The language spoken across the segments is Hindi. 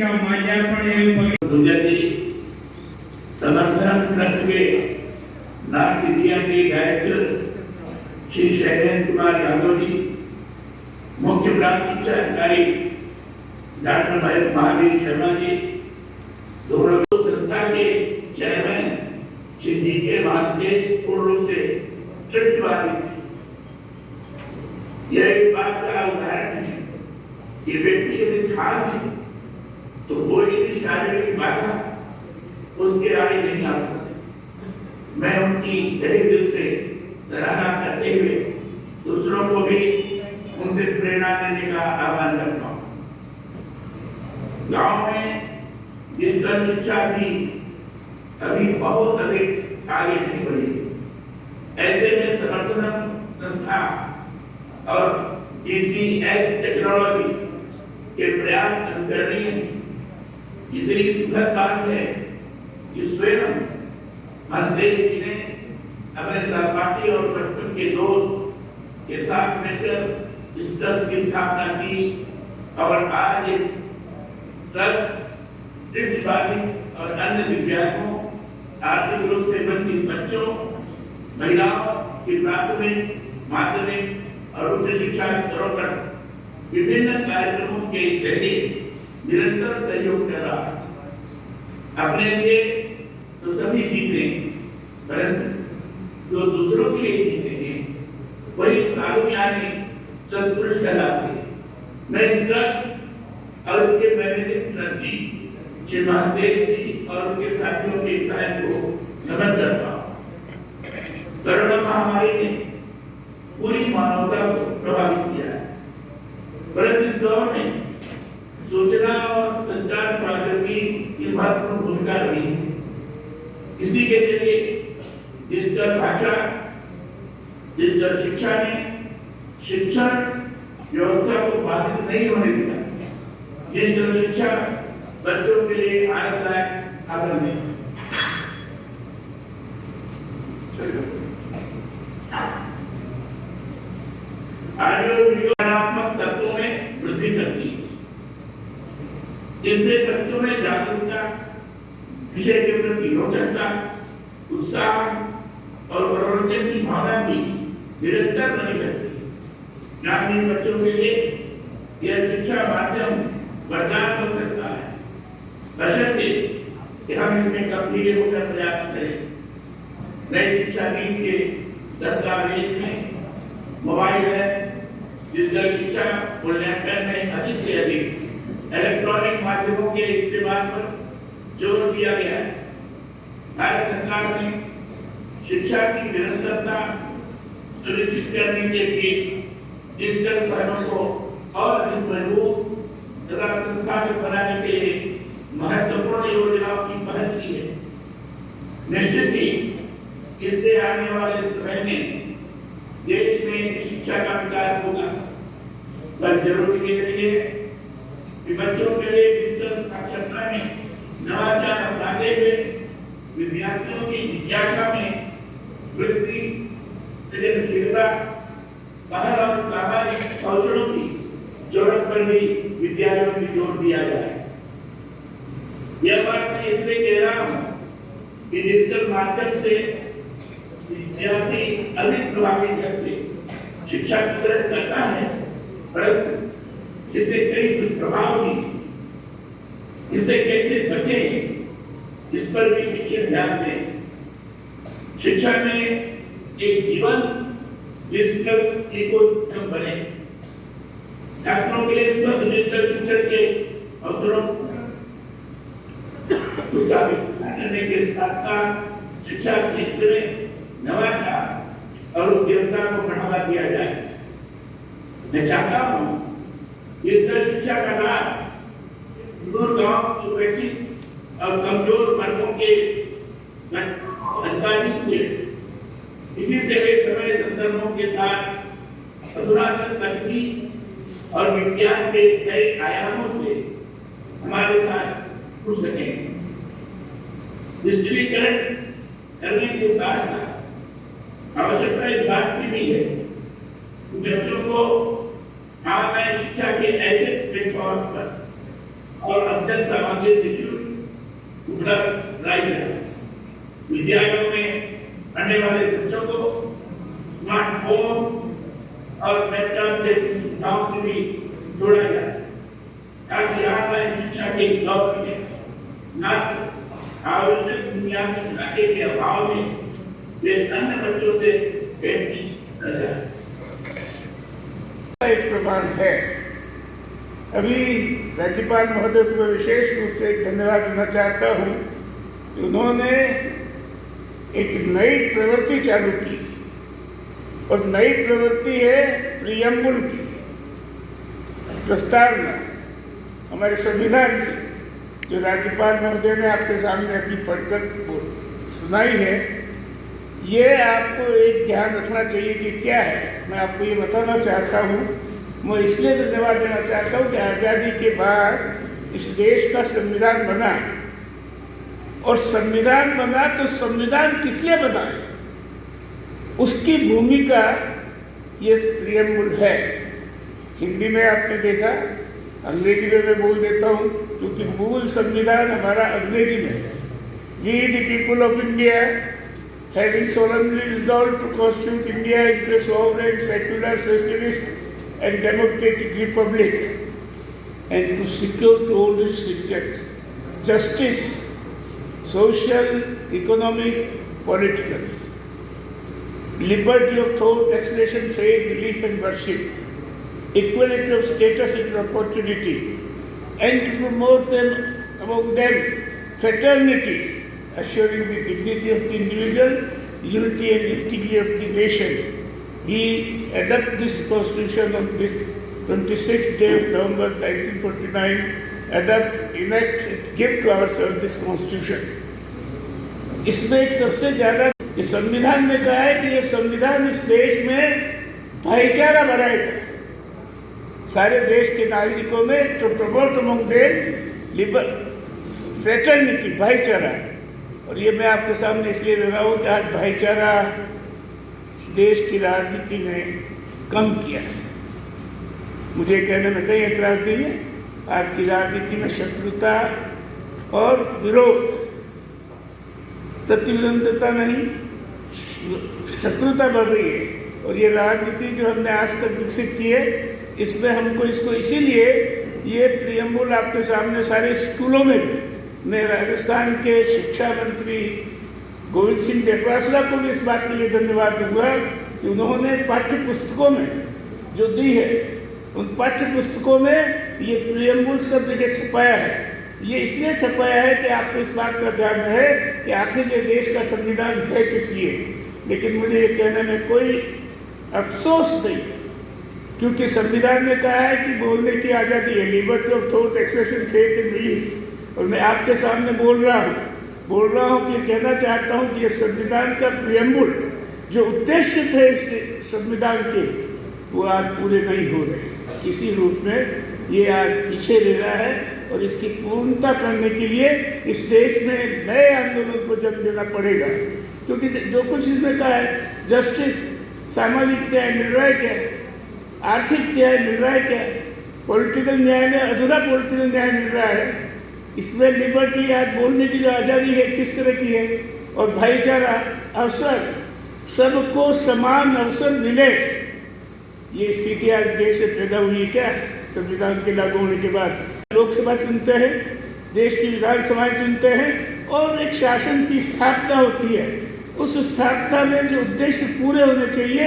का माल्यार्पण एवं समर्थन ट्रस्ट के नॉर्थ इंडिया के डायरेक्टर श्री शैलेंद्र कुमार यादव जी, मुख्य प्रांत शिक्षा अधिकारी डॉक्टर महावीर शर्मा जी, दोनों संस्था के चेयरमैन श्री जी के महांतेश पूर्ण रूप से ट्रस्टवादी थे। यह एक बात का उदाहरण है कि व्यक्ति यदि खा ले तो कोई भी शारीरिक बाधा उसके आगे नहीं आ सकती। मैं उनकी तहे दिल से सराहना करते हुए दूसरों को भी उनसे प्रेरणा लेने का आह्वान करता हूँ। गांव में डिजिटल शिक्षा भी अभी बहुत अधिक आगे नहीं बढ़ी। ऐसे में समर्थन संस्था और DCS टेक्नोलॉजी के प्रयास अनुकरणीय है। इतनी सुखद बात है कि स्वयं महादेव जी ने अपने सहपाठी और बचपन के दोस्त के साथ मिलकर इस ट्रस्ट की स्थापना की और आज ट्रस्ट दृष्टिबाधित और अन्य दिव्यांगों, आर्थिक रूप से वंचित बच्चों, महिलाओं की प्राथमिक, माध्यमिक और उच्च शिक्षा स्तरों पर विभिन्न कार्यक्रमों के जरिए निरंतर सहयोग कर रहा है। अपने लिए तो सभी जीते, परंतु जो दूसरों के लिए जीते हैं वही सालों यानी सत्पुरुष कहलाते हैं। मैं इस ट्रस्ट और इसके मैनेजिंग ट्रस्टी श्री महादेव जी और उनके साथियों के कार्य को नमन करता हूँ। कोरोना महामारी ने पूरी मानवता को प्रभावित किया है, परंतु इस दौर में सूचना और संचार प्रौद्योगिकी की महत्वपूर्ण भूमिका रही है। इसी के जरिए डिजिटल भाषा, डिजिटल शिक्षा ने शिक्षण व्यवस्था को बाधित नहीं होने दिया। डिजिटल शिक्षा बच्चों के लिए आनंददायक आनंद है। ऑडियो वीडियो रचनात्मक तत्वों में वृद्धि करती है, जिससे बच्चों में जागरूकता, विषय के प्रति रोचकता, उत्साह और मनोरंजन की भावना भी निरंतर बनी रहती है। ग्रामीण बच्चों के लिए यह शिक्षा माध्यम वरदान बन सकता है, बशर्ते कि हम इसमें गंभीर होकर प्रयास करें। नई शिक्षा नीति के दस्तावेज में मोबाइल ऐप, डिजिटल शिक्षा मूल्यांकन में अधिक से अधिक इलेक्ट्रॉनिक माध्यमों के इस्तेमाल पर जोर दिया गया है। भारत सरकार ने शिक्षा की निरंतरता सुनिश्चित करने के लिए डिजिटल पहलों को और अधिक मजबूत तथा संस्थापित बनाने के लिए महत्वपूर्ण योजनाओं की पहल की है। निश्चित ही इससे आने वाले समय में देश में शिक्षा का विकास होगा, पर जरूरी ये है कि बच्चों के लिए डिजिटल साक्षरता में नवाचार अपनाते हुए विद्यार्थियों की जिज्ञासा में वृद्धि, सृजनशीलता, पहल और सामाजिक कौशलों की जरूरत पर भी विद्यालयों में जोर दिया जाए। यह बात मैं इसलिए कह रहा हूँ कि डिजिटल माध्यम से विद्यार्थी अधिक प्रभावी ढंग से शिक्षा ग्रहण करता है, परंतु इससे कई दुष्प्रभाव भी, इससे कैसे बचे इस पर भी शिक्षक ध्यान दें। शिक्षा में एक जीवन डिजिटल इकोसिस्टम बने। छात्रों के लिए स्वस्थ डिजिटल शिक्षण के अवसरों उसका विस्तार करने के साथ साथ शिक्षा क्षेत्र में नवाचार और उद्यमिता को बढ़ावा दिया जाए। मैं चाहता हूँ डिजिटल शिक्षा का लाभ दूर गांव के वंचित और कमजोर वर्गों के अधिकारियों को मिले। इसी से वे समय संदर्भों के साथ अधुनातन तकनीक और विज्ञान के नए आयामों से हमारे साथ जुड़ सकें। डिजिटलीकरण करने के साथ साथ आवश्यकता इस बात की भी है कि बच्चों को ऑनलाइन शिक्षा के ऐसे प्लेटफॉर्म पर और अध्ययन सामग्री निःशुल्क उपलब्ध कराई जाए। विद्यालयों में पढ़ने वाले बच्चों को स्मार्टफोन और लैपटॉप जैसी सुविधाओं से भी जोड़ा जाए ताकि ऑनलाइन शिक्षा के दौर में न आवश्यक बुनियादी ढांचे के अभाव में वे अन्य बच्चों से भेदभाव कर जाए। एक प्रमाण है। अभी राज्यपाल महोदय को मैं विशेष रूप से धन्यवाद देना चाहता हूँ कि उन्होंने एक नई प्रवृत्ति चालू की और नई प्रवृत्ति है प्रियम्बुल की, प्रस्तावना हमारे संविधान की, जो राज्यपाल महोदय ने आपके सामने अपनी पढ़कर सुनाई है। ये आपको एक ध्यान रखना चाहिए कि क्या है। मैं आपको ये बताना चाहता हूँ, मैं इसलिए धन्यवाद देना चाहता हूँ कि आज़ादी के बाद इस देश का संविधान बना, और संविधान बना तो संविधान किस लिए बना है, उसकी भूमिका ये प्रियम्बुल है। हिंदी में आपने देखा, अंग्रेजी में मैं बोल देता हूँ क्योंकि मूल संविधान हमारा अंग्रेजी में है। We the people of India having solemnly resolved to constitute India into a sovereign, secular, socialist and democratic republic, and to secure to all its citizens justice, social, economic, political, liberty of thought, expression, faith, belief and worship, equality of status and opportunity, and to promote them among them fraternity, assuring the dignity of the individual, unity and integrity of the nation. We adopt this Constitution on this 26th day of November 1949, enact, give to ourselves this Constitution. इसमें एक सबसे ज़्यादा संविधान में कहा है कि ये संविधान इस देश में भाईचारा बढ़ाएगा सारे देश के नागरिकों में, तो प्रमोट अमंग देम फ्रेटर्निटी, भाईचारा। और ये मैं आपके सामने इसलिए ले रहा हूँ कि आज भाईचारा देश की राजनीति ने कम किया है। मुझे कहने में कई एतराज नहीं है। आज की राजनीति में शत्रुता और विरोध, प्रतिद्वंद्विता नहीं, शत्रुता बढ़ रही है। और ये राजनीति जो हमने आज तक विकसित की है, इसमें हमको इसको इसीलिए ये प्रियम्बुल आपके सामने सारे स्कूलों में भी, मैं राजस्थान के शिक्षा मंत्री गोविंद सिंह डोटासरा को भी इस बात के लिए धन्यवाद दूंगा कि उन्होंने पाठ्य पुस्तकों में जो दी है, उन पाठ्य पुस्तकों में ये प्रियम्बुल शब्द के छपाया है। ये इसलिए छपाया है कि आपको इस बात का ध्यान रहे कि आखिर ये देश का संविधान है किस लिए। लेकिन मुझे ये कहने में कोई अफसोस नहीं, क्योंकि संविधान में कहा है कि बोलने की आज़ादी है, liberty of thought, expression, faith and belief. और मैं आपके सामने बोल रहा हूँ कि कहना चाहता हूँ कि ये संविधान का प्रियम्बुल जो उद्देश्य थे इस संविधान के, वो आज पूरे नहीं हो रहे। किसी रूप में ये आज पीछे ले रहा है और इसकी पूर्णता करने के लिए इस देश में नए आंदोलन को जन्म देना पड़ेगा। क्योंकि जो कुछ इसमें कहा है, जस्टिस, सामाजिक न्याय मिल रहा है क्या, आर्थिक न्याय मिल रहा है क्या, पॉलिटिकल न्याय में अधूरा पॉलिटिकल न्याय मिल रहा है। इसमें लिबर्टी, आज बोलने की जो आज़ादी है किस तरह की है, और भाईचारा, अवसर, सबको समान अवसर मिले, ये स्थिति आज देश में पैदा हुई है क्या संविधान के लागू होने के बाद। लोकसभा चुनते हैं, देश की विधानसभाएं चुनते हैं और एक शासन की स्थापना होती है। उस स्थापना में जो उद्देश्य पूरे होने चाहिए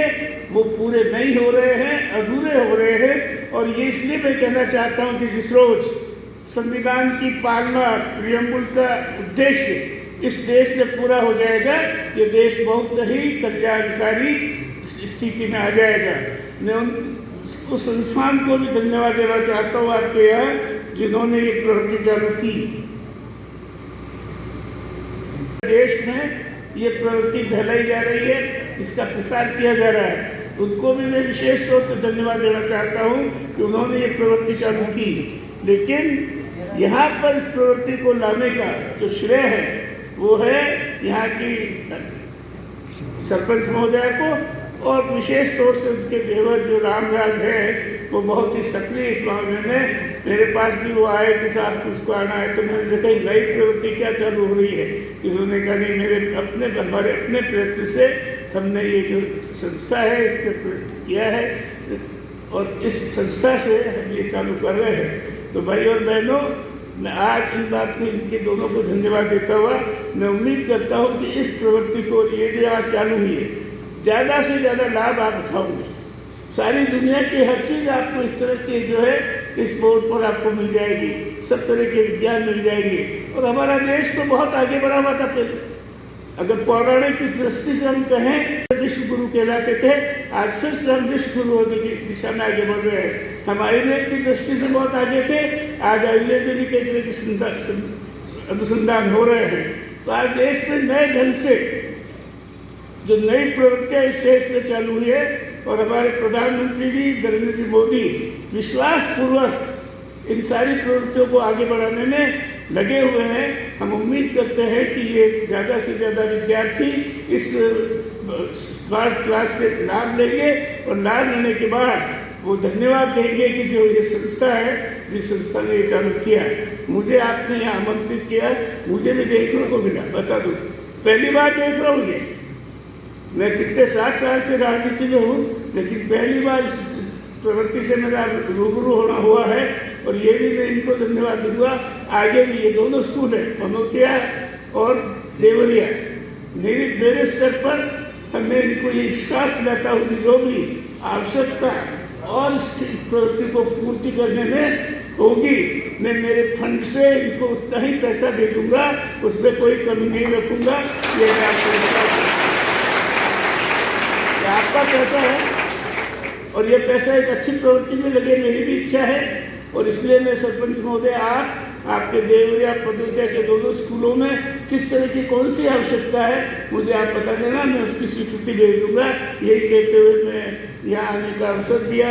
वो पूरे नहीं हो रहे हैं, अधूरे हो रहे हैं। और ये इसलिए मैं कहना चाहता हूँ कि जिस रोज संविधान की पालना, प्रियम्बुल का उद्देश्य इस देश में पूरा हो जाएगा, ये देश बहुत ही कल्याणकारी स्थिति में आ जाएगा। मैं उस संस्थान को भी धन्यवाद देना चाहता हूँ आपके यहाँ, जिन्होंने ये प्रवृत्ति चालू की। देश में ये प्रवृत्ति फैलाई जा रही है, इसका प्रसार किया जा रहा है। उनको भी मैं विशेष तौर से धन्यवाद देना चाहता हूँ कि उन्होंने ये प्रवृत्ति चालू की। लेकिन यहाँ पर इस प्रवृत्ति को लाने का जो श्रेय है वो है यहाँ की सरपंच महोदया को, और विशेष तौर से उनके देवर जो रामराज है वो बहुत ही सक्रिय इस मामले में। मेरे पास भी वो आए कि साहब उसको आना है, तो मैंने देखा नई प्रवृत्ति क्या चालू हो रही है। इन्होंने कहा नहीं, हमारे अपने प्रयत्न से हमने ये जो संस्था है इससे किया है और इस संस्था से हम ये चालू कर रहे हैं। तो भाई और बहनों, मैं आज इन बात को इनके दोनों को धन्यवाद देता हुआ मैं उम्मीद करता हूँ कि इस प्रवृत्ति को ये जो आज चालू हुई है, ज़्यादा से ज़्यादा लाभ आप उठाओगे। सारी दुनिया की हर चीज़ आपको इस तरह की जो है इस बोर्ड पर आपको मिल जाएगी, सब तरह के विज्ञान मिल जाएंगे। और हमारा देश तो बहुत आगे बढ़ा हुआ था पहले। अगर पौराणिक की दृष्टि से हम कहें तो विश्व गुरु कहलाते थे, आज फिर से हम विश्व गुरु होने की दिशा में आगे बढ़ रहे हैं। हम आयुर्वेद की दृष्टि से बहुत आगे थे, आज आयुर्वेद में भी कई तरह के अनुसंधान हो रहे हैं। तो आज देश में नए ढंग से जो नई प्रवृत्तियाँ इस देश में चालू हुई है और हमारे प्रधानमंत्री जी नरेंद्र जी मोदी विश्वास पूर्वक इन सारी प्रवृत्तियों को आगे बढ़ाने में लगे हुए हैं। हम उम्मीद करते हैं कि ये ज़्यादा से ज़्यादा विद्यार्थी इस स्मार्ट क्लास से लाभ लेंगे और लाभ लेने के बाद वो धन्यवाद देंगे कि जो ये संस्था है, जिस संस्था ने ये चालू किया। मुझे आपने यहाँ आमंत्रित किया, मुझे भी देखने को मिला, बता दूँ पहली बार देख रहा हूँ ये। मैं कितने 60 साल से राजनीति में हूँ, लेकिन पहली बार इस प्रवृत्ति से मेरा रूबरू होना हुआ है। और ये भी मैं इनको धन्यवाद दूंगा। आगे भी ये दोनों स्कूल है, पनौतिया और देवरिया, मेरे स्तर पर हमें इनको ये विश्वास दिलाता हूँ कि जो भी आवश्यकता और इस प्रवृत्ति को पूर्ति करने में होगी, मैं मेरे फंड से इनको उतना ही पैसा दे दूंगा, उसमें कोई कमी नहीं रखूंगा। ये मैं आपको आपका पैसा है और ये पैसा एक अच्छी प्रवृत्ति में लगे, मेरी भी इच्छा है। और इसलिए मैं सरपंच महोदय, आपके देवरिया पदोतिया के दोनों स्कूलों में किस तरह की कौन सी आवश्यकता है मुझे आप बता देना, मैं उसकी स्वीकृति भेज दूंगा। यही कहते हुए मैं यहाँ आने का अवसर दिया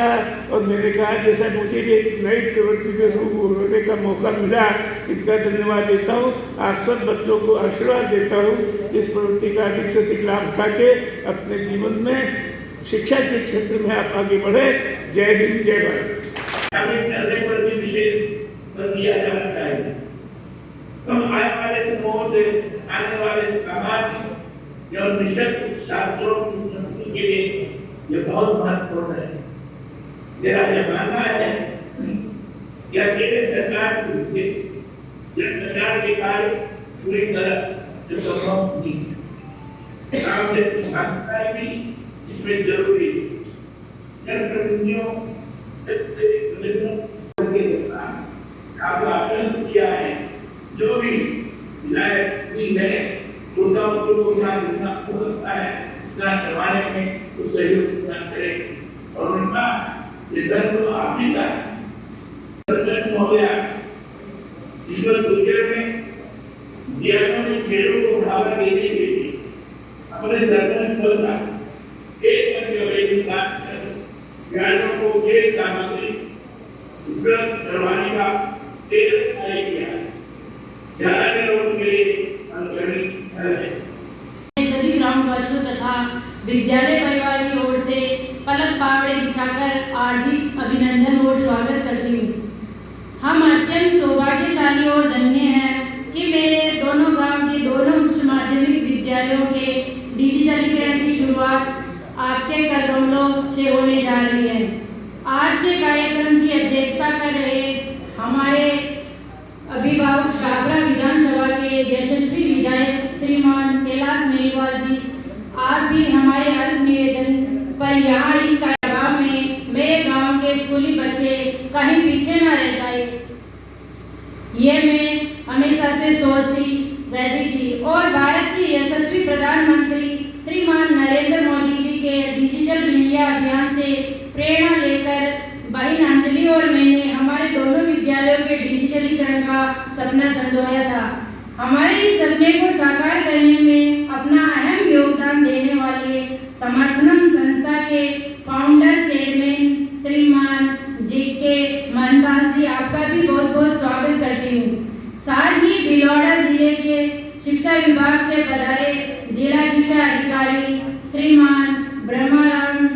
और मैंने कहा जैसा मुझे भी एक नई प्रवृत्ति से रूबरू होने का मौका मिला, इनका धन्यवाद देता हूँ। आप सब बच्चों को आशीर्वाद देता हूँ, इस प्रवृत्ति का अधिक से अधिक लाभ उठा के अपने जीवन में शिक्षा के क्षेत्र में आप आगे बढ़े। जय हिंद, जय भारत। करने पर भी विशेष पर दिया जाना चाहिए। कम आय वाले समूहों से आने वाले सामाजिक या निश्चित छात्रों की उन्नति के लिए ये बहुत महत्वपूर्ण है। मेरा यह मानना है कि अकेले सरकार के जन कल्याण के कार्य पूरी तरह संभव नहीं है। सामाजिक भागीदारी भी इसमें जरूरी है। जनप्रतिनिधियों आपको आश्वस्त किया है, जो भी विधायक हुई है उसका उपयोग जितना हो सकता है उतना करवाने में उस सहयोग प्रदान करें। और उनका ये धर्म तो आप ही का सरपंच महोदय ईश्वर गुर्जर में दियालों ने खेलों को बढ़ावा देने के लिए अपने सरपंच पद का 1 वर्ष का वेतन खिलाड़ियों को खेल सामग्री उपलब्ध करवाने का तय किया है। खिलाड़ी लोगों के लिए सभी ग्रामवासियों तथा विद्यालय परिवार की ओर से पलक पावड़े बिछाकर हार्दिक अभिनंदन और स्वागत करती हूँ। हम अत्यंत सौभाग्यशाली और धन्य हैं कि मेरे दोनों गांव के दोनों उच्च माध्यमिक विद्यालयों के डिजिटलीकरण की शुरुआत आपके कदमों से होने जा रही है। आज के कार्यक्रम की अध्यक्षता कर रहे हमारे अभिभावक छात्रा विधानसभा के यशस्वी विधायक श्रीमान कैलाश मेघवाल जी, आज भी हमारे हर निवेदन पर यहाँ इस कार्यक्रम में मेरे गांव के स्कूली बच्चे कहीं पीछे न रह जाए, ये मैं हमेशा से सोचती रहती थी। और भारत के यशस्वी प्रधानमंत्री श्रीमान नरेंद्र मोदी जी के डिजिटल इंडिया अभियान से प्रेरणा लेकर बहन अंजलि और मैंने हमारे दोनों विद्यालयों के डिजिटलीकरण का सपना संजोया था। हमारे इस सपने को साकार करने में अपना अहम योगदान देने वाले समर्थनम संस्था के फाउंडर चेयरमैन श्रीमान जी के महंतास जी, आपका भी बहुत बहुत स्वागत करती हूँ। साथ ही भिलवाड़ा जिले के शिक्षा विभाग से पधारे जिला शिक्षा अधिकारी श्रीमान ब्रह्माराम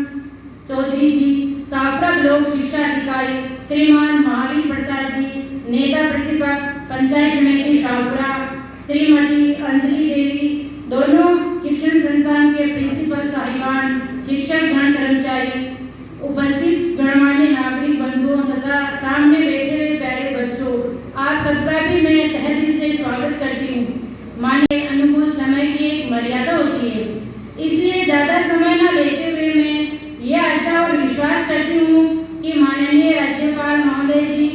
चौधरी जी, साफरा ब्लॉक शिक्षा भाई श्रीमान महावीर प्रसाद जी, नेता प्रतिपक्ष पंचायत समिति शाहपुरा, श्रीमती अंजलि देवी, दोनों शिक्षण संस्थान के प्रिंसिपल साहिबान, शिक्षक गण कर्मचारी, उपस्थित गणमान्य नागरिक बंधुओं तथा सामने बैठे हुए प्यारे बच्चों, आप सबका भी मैं तहे दिल से स्वागत करती हूँ। माने अनुकूल समय की एक मर्यादा होती है, इसलिए ज्यादा समय न लेते हुए मैं ये आशा और विश्वास करती हूँ कि माननीय राज्यपाल महोदय जी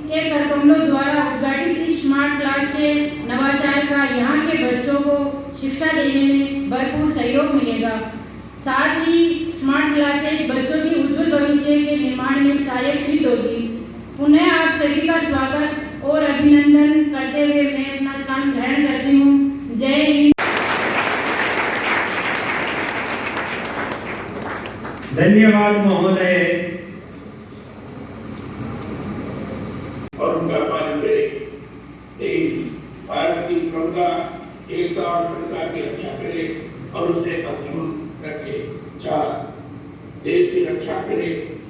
के करकमलों द्वारा उद्घाटित इस स्मार्ट क्लास के नवाचार का यहाँ के बच्चों को शिक्षा देने में भरपूर सहयोग मिलेगा। साथ ही स्मार्ट क्लासेज बच्चों की उज्जवल भविष्य के निर्माण में सहायक सिद्ध होगी। पुनः आप सभी का स्वागत और अभिनंदन करते हुए मैं अपना स्थान ग्रहण करती हूँ। जय हिंद। धन्यवाद महोदय। और उनका पालन करें। तीन, भारत की प्रभुता, एकता और अखंडता की रक्षा करे और उसे अक्षुण्ण रखे। चार, देश की रक्षा करे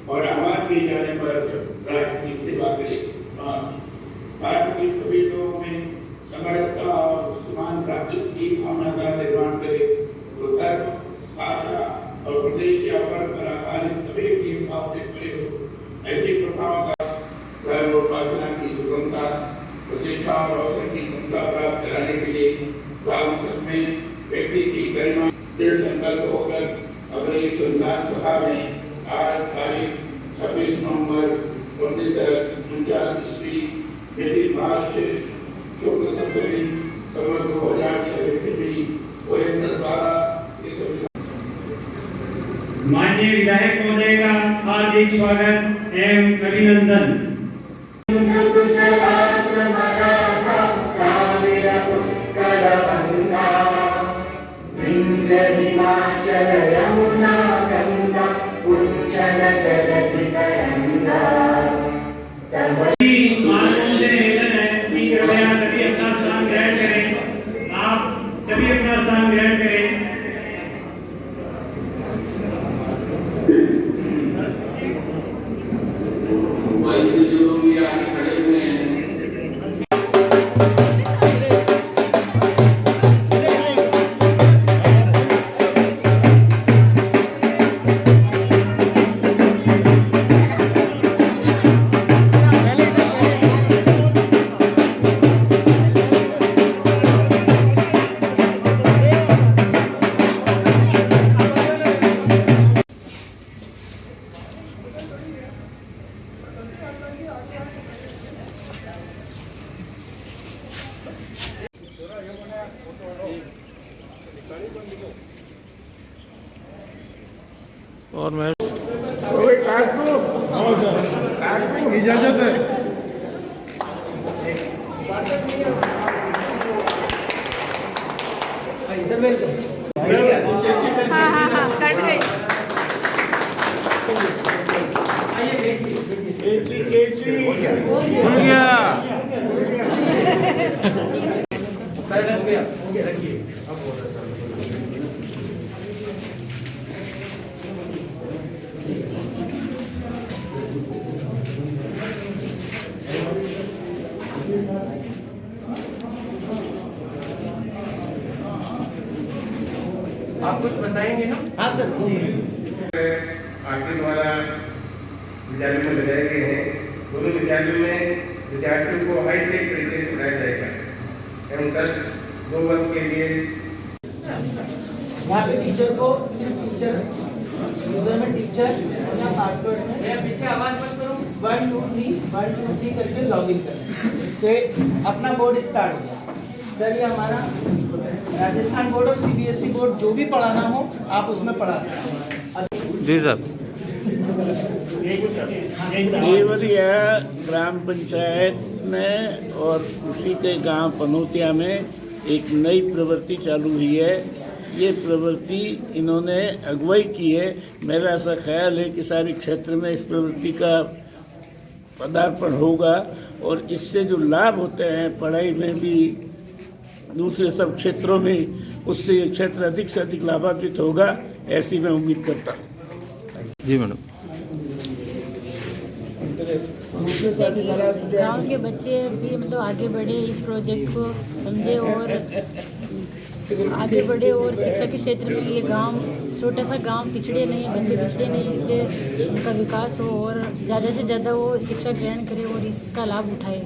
और आह्वान किए जाने पर राष्ट्र की सेवा करे। पाँच, भारत के सभी लोगों में समरसता और समान भ्रातृत्व की भावना का निर्माण करे। तो धर्म, भाषा और प्रदेश या वर्ग पर आधारित सभी भेदभाव से परे हो। ऐसी प्रथाओं का धर्म उपासना की स्वतंत्रता, प्रतिष्ठा और अवसर की समता प्राप्त कराने के लिए संसद में व्यक्ति की गरिमा दृढ़ संकल्प होकर अगले संविधान सभा में आज तारीख 26 नवंबर 1949 ईस्वी मिथिल मास शुक्ल सप्तमी संवत 2006 में द्वारा इस माननीय विधायक महोदय का हार्दिक स्वागत एवं अभिनंदन। हिमाचल यमुना गंगा उच्चल जगति तरंगा। मानवों से निवेदन है कि कृपया सभी अपना स्थान ग्रहण करें। आप सभी अपना स्थान ग्रहण करें। और मैं इजाजत है। हाँ कट गई। हो गया। आप कुछ बताएंगे ना? हाँ सर। आपके द्वारा विद्यालयों में लगाए गए हैं। दोनों विद्यालयों में विद्यार्थियों को हाईटेक तरीके से पढ़ाया जाएगा एवं ट्रस्ट 2 वर्ष के लिए यहाँ पे टीचर को सिर्फ टीचर यूजर में टीचर अपना पासवर्ड में पीछे आवाज मत करो 1 2 3 करके लॉगिन करें। तो अपना बोर्ड स्टार्ट हो गया। सर ये हमारा राजस्थान बोर्ड और CBSE बोर्ड जो भी पढ़ाना हो आप उसमें पढ़ा सकते हैं। जी सर। देवरिया ग्राम पंचायत में और उसी के गांव पनौतिया में एक नई प्रवृत्ति चालू हुई है। ये प्रवृत्ति इन्होंने अगुवाई की है। मेरा ऐसा ख्याल है कि सारे क्षेत्र में इस प्रवृत्ति का पदार्पण होगा और इससे जो लाभ होते हैं पढ़ाई में भी दूसरे सब क्षेत्रों में, उससे ये क्षेत्र अधिक से अधिक लाभान्वित होगा, ऐसी मैं उम्मीद करता हूँ। जी मैडम। जिससे कि गांव के बच्चे भी मतलब आगे बढ़े, इस प्रोजेक्ट को समझे और आगे बढ़े और शिक्षा के क्षेत्र में ये गांव, छोटा सा गांव पिछड़े नहीं, बच्चे पिछड़े नहीं, इसलिए उनका विकास हो और ज़्यादा से ज़्यादा वो शिक्षा ग्रहण करें और इसका लाभ उठाए।